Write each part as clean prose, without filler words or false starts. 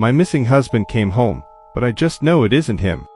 My missing husband came home, but I just know it isn't him.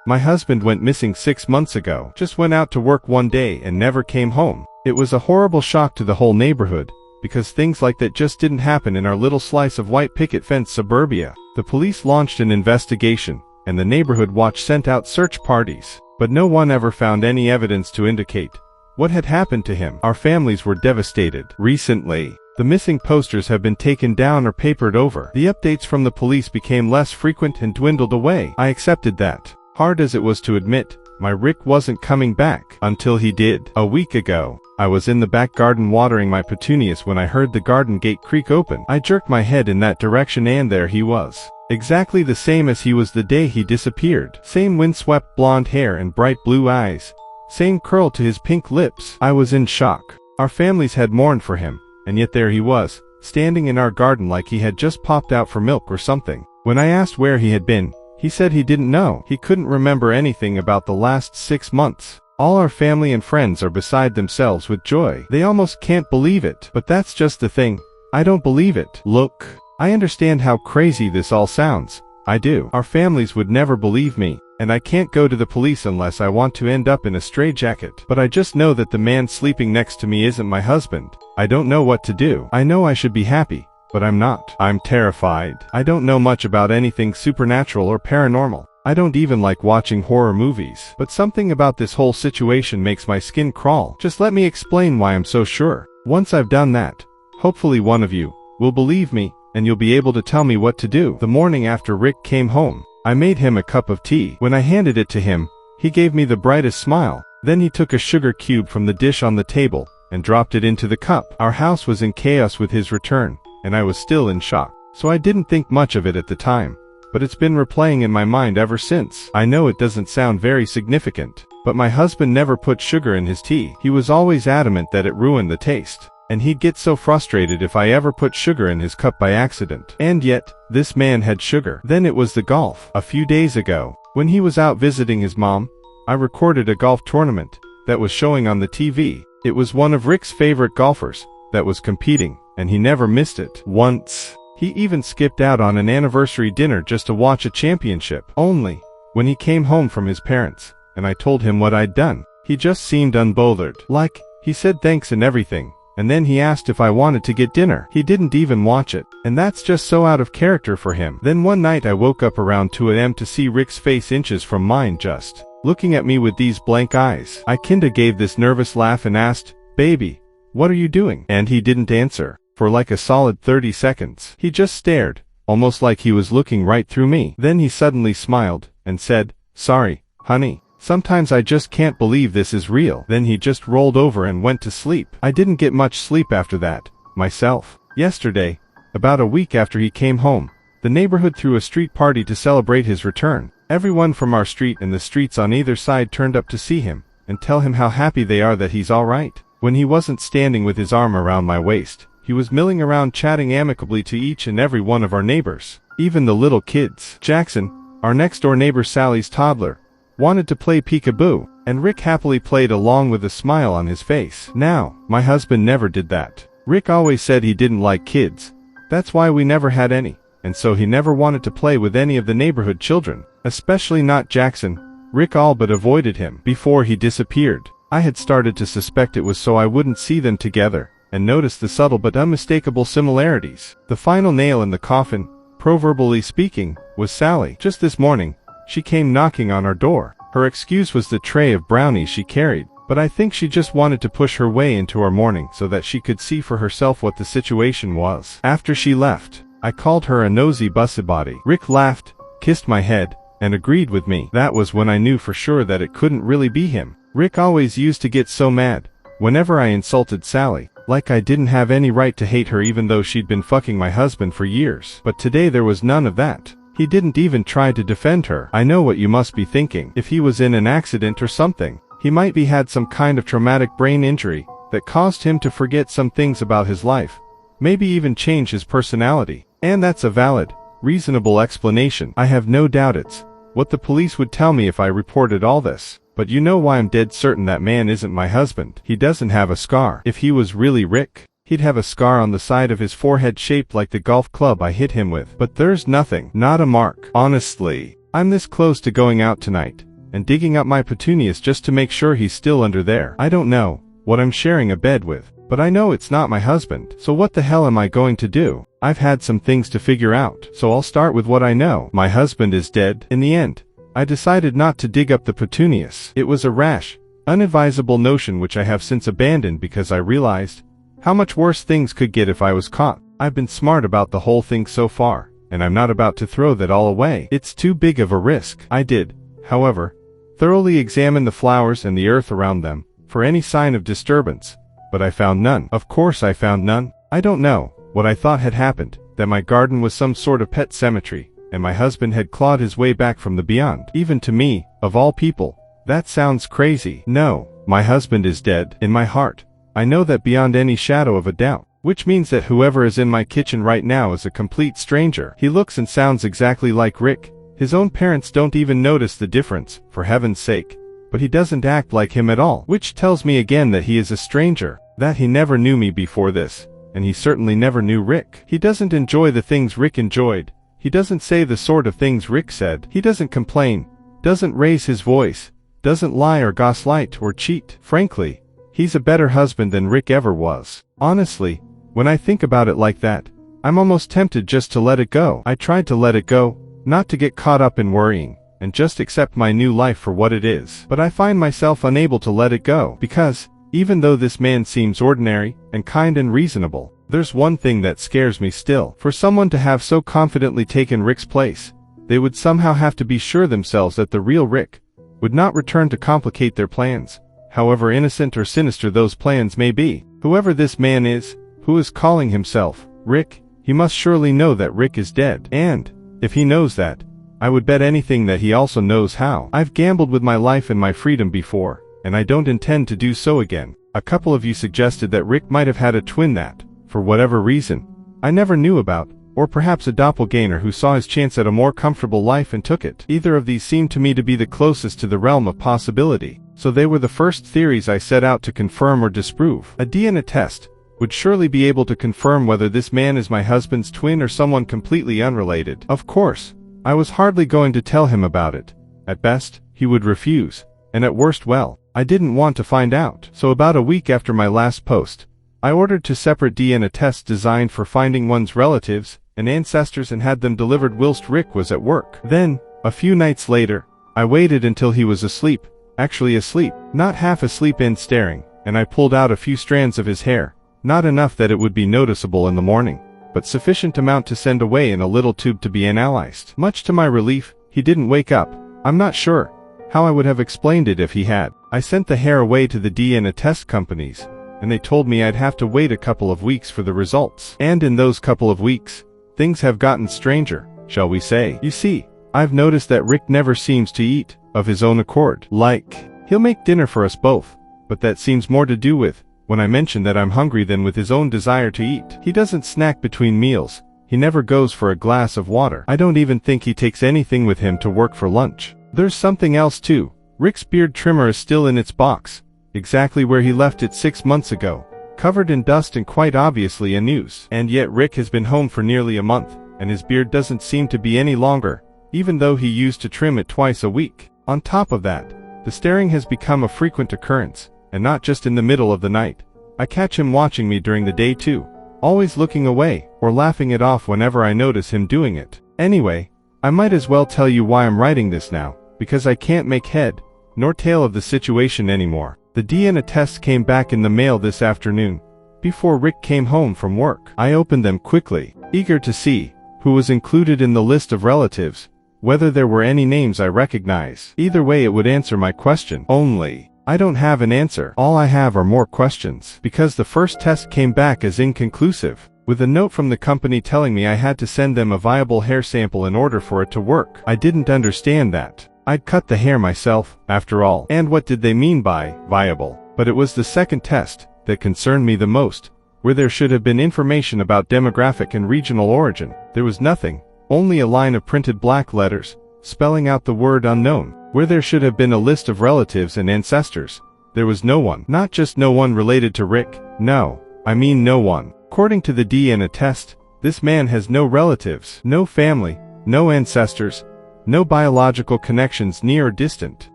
My husband went missing 6 months ago, just went out to work one day and never came home. It was a horrible shock to the whole neighborhood, because things like that just didn't happen in our little slice of white picket fence suburbia. The police launched an investigation, and the neighborhood watch sent out search parties, but no one ever found any evidence to indicate what had happened to him. Our families were devastated. Recently, the missing posters have been taken down or papered over. The updates from the police became less frequent and dwindled away. I accepted that. Hard as it was to admit, my Rick wasn't coming back. Until he did. A week ago, I was in the back garden watering my petunias when I heard the garden gate creak open. I jerked my head in that direction and there he was. Exactly the same as he was the day he disappeared. Same windswept blonde hair and bright blue eyes. Same curl to his pink lips. I was in shock. Our families had mourned for him, and yet there he was, standing in our garden like he had just popped out for milk or something. When I asked where he had been, he said he didn't know. He couldn't remember anything about the last 6 months. All our family and friends are beside themselves with joy. They almost can't believe it. But that's just the thing. I don't believe it. Look, I understand how crazy this all sounds. I do. Our families would never believe me, and I can't go to the police unless I want to end up in a straitjacket. But I just know that the man sleeping next to me isn't my husband. I don't know what to do. I know I should be happy, but I'm not. I'm terrified. I don't know much about anything supernatural or paranormal. I don't even like watching horror movies. But something about this whole situation makes my skin crawl. Just let me explain why I'm so sure. Once I've done that, hopefully one of you will believe me, and you'll be able to tell me what to do. The morning after Rick came home, I made him a cup of tea. When I handed it to him, he gave me the brightest smile. Then he took a sugar cube from the dish on the table and dropped it into the cup. Our house was in chaos with his return, and I was still in shock. So I didn't think much of it at the time, but it's been replaying in my mind ever since. I know it doesn't sound very significant, but my husband never put sugar in his tea. He was always adamant that it ruined the taste, and he'd get so frustrated if I ever put sugar in his cup by accident. And yet, this man had sugar. Then it was the golf. A few days ago, when he was out visiting his mom, I recorded a golf tournament that was showing on the TV. It was one of Rick's favorite golfers that was competing, and he never missed it once. He even skipped out on an anniversary dinner just to watch a championship. Only, when he came home from his parents, and I told him what I'd done, he just seemed unbothered. Like, he said thanks and everything, and then he asked if I wanted to get dinner. He didn't even watch it, and that's just so out of character for him. Then one night I woke up around 2 a.m. to see Rick's face inches from mine just looking at me with these blank eyes. I kinda gave this nervous laugh and asked, "Baby, what are you doing?" And he didn't answer. For like a solid 30 seconds. He just stared, almost like he was looking right through me. Then he suddenly smiled, and said, "Sorry, honey. Sometimes I just can't believe this is real." Then he just rolled over and went to sleep. I didn't get much sleep after that, myself. Yesterday, about a week after he came home, the neighborhood threw a street party to celebrate his return. Everyone from our street and the streets on either side turned up to see him, and tell him how happy they are that he's alright. When he wasn't standing with his arm around my waist, he was milling around chatting amicably to each and every one of our neighbors, even the little kids. Jackson, our next-door neighbor Sally's toddler, wanted to play peekaboo, and Rick happily played along with a smile on his face. Now, my husband never did that. Rick always said he didn't like kids. That's why we never had any, and so he never wanted to play with any of the neighborhood children, especially not Jackson. Rick all but avoided him. Before he disappeared, I had started to suspect it was so I wouldn't see them together, and notice the subtle but unmistakable similarities. The final nail in the coffin, proverbially speaking, was Sally. Just this morning, she came knocking on our door. Her excuse was the tray of brownies she carried, but I think she just wanted to push her way into our morning so that she could see for herself what the situation was. After she left, I called her a nosy busybody. Rick laughed, kissed my head, and agreed with me. That was when I knew for sure that it couldn't really be him. Rick always used to get so mad whenever I insulted Sally, like I didn't have any right to hate her even though she'd been fucking my husband for years. But today there was none of that. He didn't even try to defend her. I know what you must be thinking. If he was in an accident or something, he might be had some kind of traumatic brain injury that caused him to forget some things about his life, maybe even change his personality. And that's a valid, reasonable explanation. I have no doubt it's what the police would tell me if I reported all this. But you know why I'm dead certain that man isn't my husband. He doesn't have a scar. If he was really Rick, he'd have a scar on the side of his forehead shaped like the golf club I hit him with. But there's nothing, not a mark. Honestly, I'm this close to going out tonight and digging up my petunias just to make sure he's still under there. I don't know what I'm sharing a bed with, but I know it's not my husband. So what the hell am I going to do? I've had some things to figure out, so I'll start with what I know. My husband is dead. In the end, I decided not to dig up the petunias. It was a rash, unadvisable notion which I have since abandoned because I realized how much worse things could get if I was caught. I've been smart about the whole thing so far, and I'm not about to throw that all away. It's too big of a risk. I did, however, thoroughly examine the flowers and the earth around them for any sign of disturbance, but I found none. Of course I found none. I don't know what I thought had happened, that my garden was some sort of pet cemetery, and my husband had clawed his way back from the beyond. Even to me, of all people, that sounds crazy. No, my husband is dead. In my heart, I know that beyond any shadow of a doubt, which means that whoever is in my kitchen right now is a complete stranger. He looks and sounds exactly like Rick. His own parents don't even notice the difference, for heaven's sake. But he doesn't act like him at all, which tells me again that he is a stranger, that he never knew me before this, and he certainly never knew Rick. He doesn't enjoy the things Rick enjoyed. He doesn't say the sort of things Rick said. He doesn't complain, doesn't raise his voice, doesn't lie or gaslight or cheat. Frankly, he's a better husband than Rick ever was. Honestly, when I think about it like that, I'm almost tempted just to let it go. I tried to let it go, not to get caught up in worrying, and just accept my new life for what it is. But I find myself unable to let it go, because, even though this man seems ordinary, and kind and reasonable, there's one thing that scares me still. For someone to have so confidently taken Rick's place, they would somehow have to be sure themselves that the real Rick would not return to complicate their plans, however innocent or sinister those plans may be. Whoever this man is, who is calling himself Rick, he must surely know that Rick is dead. And, if he knows that, I would bet anything that he also knows how. I've gambled with my life and my freedom before, and I don't intend to do so again. A couple of you suggested that Rick might have had a twin that, for whatever reason, I never knew about, or perhaps a doppelganger who saw his chance at a more comfortable life and took it. Either of these seemed to me to be the closest to the realm of possibility, so they were the first theories I set out to confirm or disprove. A DNA test would surely be able to confirm whether this man is my husband's twin or someone completely unrelated. Of course, I was hardly going to tell him about it. At best, he would refuse, and at worst, well, I didn't want to find out. So about a week after my last post, I ordered 2 separate DNA tests designed for finding one's relatives and ancestors and had them delivered whilst Rick was at work. Then, a few nights later, I waited until he was asleep, actually asleep, not half asleep and staring, and I pulled out a few strands of his hair. Not enough that it would be noticeable in the morning, but sufficient amount to send away in a little tube to be analyzed. Much to my relief, he didn't wake up. I'm not sure how I would have explained it if he had. I sent the hair away to the DNA test companies, and they told me I'd have to wait a couple of weeks for the results. And in those couple of weeks, things have gotten stranger, shall we say. You see, I've noticed that Rick never seems to eat of his own accord. Like, he'll make dinner for us both, but that seems more to do with when I mention that I'm hungry than with his own desire to eat. He doesn't snack between meals. He never goes for a glass of water. I don't even think he takes anything with him to work for lunch. There's something else too. Rick's beard trimmer is still in its box, exactly where he left it 6 months ago, covered in dust and quite obviously a noose. And yet Rick has been home for nearly a month, and his beard doesn't seem to be any longer, even though he used to trim it twice a week. On top of that, the staring has become a frequent occurrence, and not just in the middle of the night. I catch him watching me during the day too, always looking away, or laughing it off whenever I notice him doing it. Anyway, I might as well tell you why I'm writing this now, because I can't make head nor tail of the situation anymore. The DNA tests came back in the mail this afternoon, before Rick came home from work. I opened them quickly, eager to see who was included in the list of relatives, whether there were any names I recognize. Either way it would answer my question. Only, I don't have an answer. All I have are more questions. Because the first test came back as inconclusive, with a note from the company telling me I had to send them a viable hair sample in order for it to work. I didn't understand that. I'd cut the hair myself, after all. And what did they mean by viable? But it was the second test that concerned me the most, where there should have been information about demographic and regional origin. There was nothing, only a line of printed black letters, spelling out the word unknown. Where there should have been a list of relatives and ancestors, there was no one. Not just no one related to Rick, no, I mean no one. According to the DNA test, this man has no relatives, no family, no ancestors, no biological connections near or distant.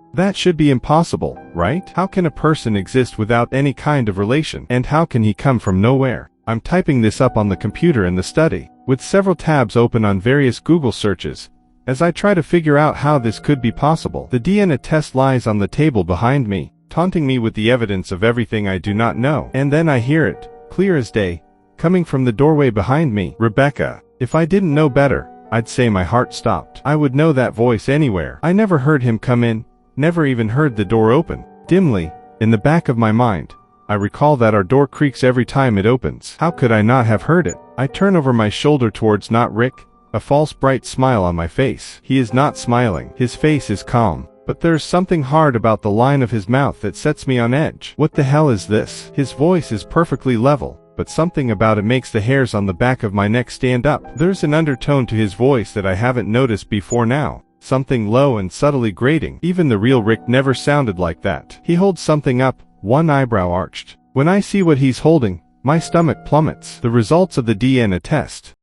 That should be impossible, right? How can a person exist without any kind of relation? And how can he come from nowhere? I'm typing this up on the computer in the study, with several tabs open on various Google searches, as I try to figure out how this could be possible. The DNA test lies on the table behind me, taunting me with the evidence of everything I do not know. And then I hear it, clear as day, coming from the doorway behind me. Rebecca. If I didn't know better, I'd say my heart stopped. I would know that voice anywhere. I never heard him come in, never even heard the door open. Dimly, in the back of my mind, I recall that our door creaks every time it opens. How could I not have heard it? I turn over my shoulder towards not Rick, a false bright smile on my face. He is not smiling. His face is calm. But there's something hard about the line of his mouth that sets me on edge. What the hell is this? His voice is perfectly level, but something about it makes the hairs on the back of my neck stand up. There's an undertone to his voice that I haven't noticed before now. Something low and subtly grating. Even the real Rick never sounded like that. He holds something up, one eyebrow arched. When I see what he's holding, my stomach plummets. The results of the DNA test.